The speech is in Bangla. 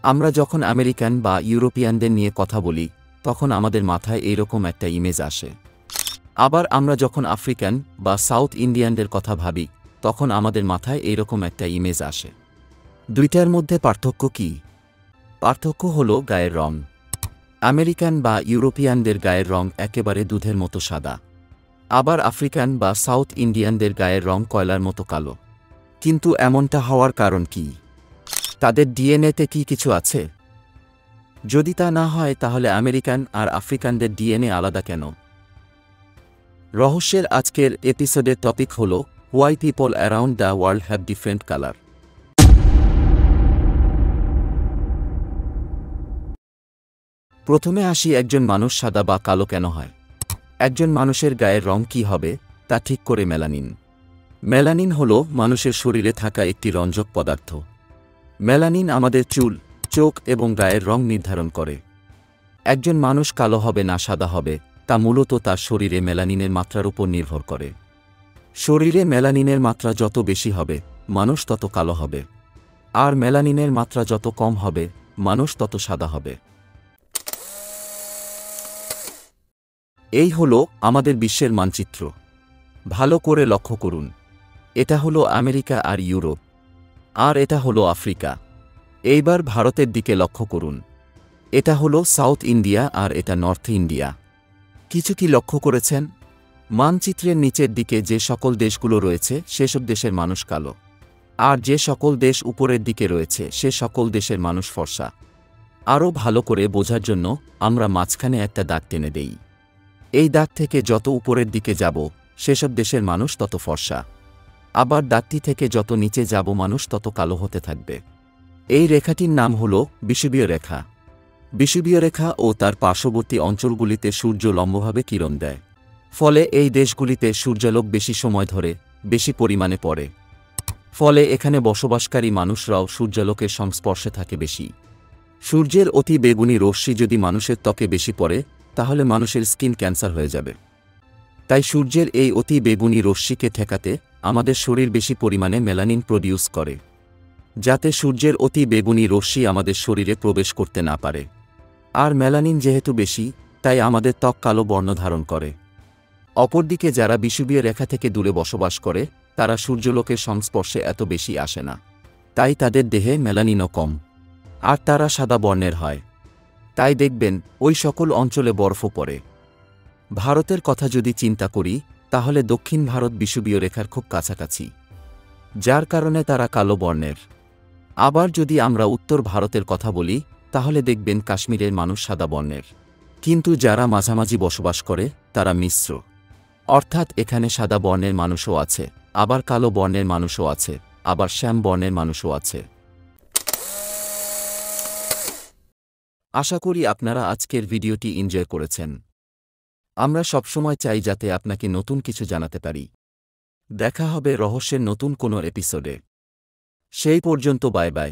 আমরা যখন আমেরিকান বা ইউরোপিয়ানদের নিয়ে কথা বলি তখন আমাদের মাথায় এইরকম একটা ইমেজ আসে। আবার আমরা যখন আফ্রিকান বা সাউথ ইন্ডিয়ানদের কথা ভাবি তখন আমাদের মাথায় এইরকম একটা ইমেজ আসে। দুইটার মধ্যে পার্থক্য কি? পার্থক্য হলো গায়ের রং। আমেরিকান বা ইউরোপিয়ানদের গায়ের রং একেবারে দুধের মতো সাদা, আবার আফ্রিকান বা সাউথ ইন্ডিয়ানদের গায়ের রং কয়লার মতো কালো। কিন্তু এমনটা হওয়ার কারণ কি? তাদের ডিএনএতে কি কিছু আছে? যদি তা না হয় তাহলে আমেরিকান আর আফ্রিকানদের ডিএনএ আলাদা কেন? রহস্যের আজকের এপিসোডের টপিক হল why people around the world have different colour. প্রথমে আসি, একজন মানুষ সাদা বা কালো কেন হয়? একজন মানুষের গায়ের রং কি হবে তা ঠিক করে মেলানিন। মেলানিন হল মানুষের শরীরে থাকা একটি রঞ্জক পদার্থ। মেলানিন আমাদের চুল, চোখ এবং গায়ের রং নির্ধারণ করে। একজন মানুষ কালো হবে না সাদা হবে তা মূলত তার শরীরে মেলানিনের মাত্রার উপর নির্ভর করে। শরীরে মেলানিনের মাত্রা যত বেশি হবে মানুষ তত কালো হবে, আর মেলানিনের মাত্রা যত কম হবে মানুষ তত সাদা হবে। এই হলো আমাদের বিশ্বের মানচিত্র। ভালো করে লক্ষ্য করুন, এটা হলো আমেরিকা আর ইউরোপ, আর এটা হলো আফ্রিকা। এইবার ভারতের দিকে লক্ষ্য করুন, এটা হলো সাউথ ইন্ডিয়া আর এটা নর্থ ইন্ডিয়া। কিছু কি লক্ষ্য করেছেন? মানচিত্রের নিচের দিকে যে সকল দেশগুলো রয়েছে সেসব দেশের মানুষ কালো, আর যে সকল দেশ উপরের দিকে রয়েছে সে সকল দেশের মানুষ ফর্সা। আরও ভালো করে বোঝার জন্য আমরা মাঝখানে একটা দাগ টেনে দেই। এই দাগ থেকে যত উপরের দিকে যাব সেসব দেশের মানুষ তত ফর্সা, আবার দাগটি থেকে যত নিচে যাব মানুষ তত কালো হতে থাকবে। এই রেখাটির নাম হল বিষুবীয় রেখা। বিষুবীয় রেখা ও তার পার্শ্ববর্তী অঞ্চলগুলিতে সূর্য লম্বভাবে কিরণ দেয়, ফলে এই দেশগুলিতে সূর্যালোক বেশি সময় ধরে বেশি পরিমাণে পড়ে, ফলে এখানে বসবাসকারী মানুষরাও সূর্যালোকের সংস্পর্শে থাকে বেশি। সূর্যের অতি বেগুনি রশ্মি যদি মানুষের ত্বকে বেশি পড়ে তাহলে মানুষের স্কিন ক্যান্সার হয়ে যাবে। তাই সূর্যের এই অতি বেগুনি রশ্মিকে ঠেকাতে আমাদের শরীর বেশি পরিমাণে মেলানিন প্রডিউস করে, যাতে সূর্যের অতি বেগুনি রশ্মি আমাদের শরীরে প্রবেশ করতে না পারে। আর মেলানিন যেহেতু বেশি তাই আমাদের ত্বক কালো বর্ণ ধারণ করে। অপরদিকে যারা বিষুবীয় রেখা থেকে দূরে বসবাস করে তারা সূর্যলোকের সংস্পর্শে এত বেশি আসে না, তাই তাদের দেহে মেলানিনও কম, আর তারা সাদা বর্ণের হয়। তাই দেখবেন ওই সকল অঞ্চলে বরফও পড়ে। ভারতের কথা যদি চিন্তা করি তাহলে দক্ষিণ ভারত বিষুবীয় রেখার খুব কাছাকাছি, যার কারণে তারা কালো বর্ণের। আবার যদি আমরা উত্তর ভারতের কথা বলি তাহলে দেখবেন কাশ্মীরের মানুষ সাদা বর্ণের, কিন্তু যারা মাঝামাঝি বসবাস করে তারা মিশ্র, অর্থাৎ এখানে সাদা বর্ণের মানুষও আছে, আবার কালো বর্ণের মানুষও আছে, আবার শ্যাম বর্ণের মানুষও আছে। আশা করি আপনারা আজকের ভিডিওটি এনজয় করেছেন। আমরা সবসময় চাই যাতে আপনাকে নতুন কিছু জানাতে পারি। দেখা হবে রহস্যের নতুন কোনো এপিসোডে। সেই পর্যন্ত বাই বাই।